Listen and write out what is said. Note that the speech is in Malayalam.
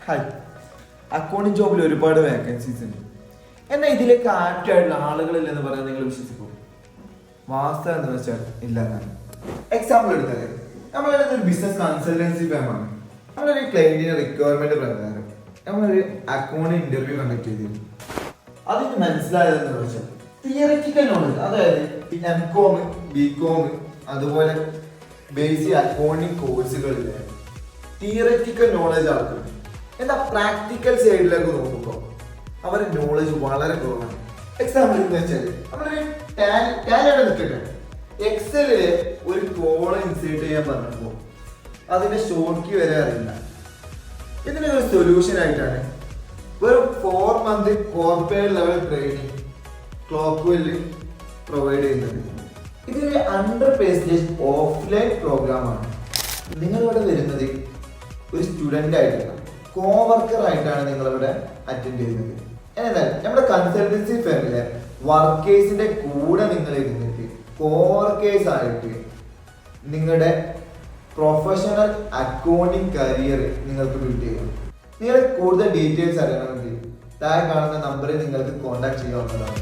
ഹായ്, അക്കൗണ്ടിങ് ജോബിൽ ഒരുപാട് വേക്കൻസീസ് ഉണ്ട്. എന്നാൽ ഇതിലേക്ക് ആപ്റ്റായിട്ടുള്ള ആളുകളില്ലെന്ന് പറയാൻ നിങ്ങൾ വിശ്വസിക്കും? വാസ്തവം എന്ന് വെച്ചാൽ ഇല്ല എന്നാണ്. എക്സാമ്പിൾ എടുത്താൽ നമ്മളൊരു ബിസിനസ് കൺസൾട്ടൻസി ഫേമാണ്. നമ്മളൊരു ക്ലയന്റിന്റെ റിക്വയർമെന്റ് പ്രകാരം നമ്മളൊരു അക്കൗണ്ടിങ് ഇന്റർവ്യൂ കണ്ടക്ട് ചെയ്തിരുന്നു. അതിന് മനസ്സിലായതെന്ന് വെച്ചാൽ തിയറിറ്റിക്കൽ നോളജ്, അതായത് എംകോം, ബികോം, അതുപോലെ ബേസിക് അക്കൗണ്ടിങ് കോഴ്സുകളിലെ തിയറിറ്റിക്കൽ നോളജ് ആൾക്കുണ്ട്. എന്നാൽ പ്രാക്ടിക്കൽ സൈഡിലേക്ക് നോക്കുമ്പോൾ അവരുടെ നോളജ് വളരെ കുറവാണ്. എക്സാമ്പിൾ എന്ന് വെച്ചാൽ നമ്മളൊരു ടാലിയുടെ നിൽക്കട്ടെ, എക്സലില് ഒരു കോളം ഇൻസേർട്ട് ചെയ്യാൻ പറഞ്ഞപ്പോൾ അതിന്റെ ഷോർട്ട് കീ വരെ അറിയില്ല. ഇതിനൊരു സൊല്യൂഷൻ ആയിട്ടാണ് ഒരു 4 month കോർപ്പറേറ്റ് ലെവൽ ട്രെയിനിങ് ക്ലോക്ക്വെല്ല് പ്രൊവൈഡ് ചെയ്യുന്നത്. ഇതൊരു 100% ഓഫ്ലൈൻ പ്രോഗ്രാമാണ്. നിങ്ങളിവിടെ വരുന്നത് ഒരു സ്റ്റുഡൻ്റ് ആയിട്ടല്ല, കോവർക്കർ ആയിട്ടാണ് നിങ്ങളിവിടെ അറ്റൻഡ് ചെയ്യുന്നത്. എന്നാൽ നമ്മുടെ കൺസൾട്ടൻസി ഫേമിലെ വർക്കേഴ്സിന്റെ കൂടെ നിങ്ങൾ ഇരുന്നിട്ട് കോവർക്കേഴ്സ് ആയിട്ട് നിങ്ങളുടെ പ്രൊഫഷണൽ അക്കൗണ്ടിങ് കരിയർ നിങ്ങൾക്ക് ബിൽഡ് ചെയ്യാം. നിങ്ങൾ കൂടുതൽ ഡീറ്റെയിൽസ് അറിയണമെങ്കിൽ താഴെ കാണുന്ന നമ്പറിൽ നിങ്ങൾക്ക് കോൺടാക്ട് ചെയ്യാവുന്നതാണ്.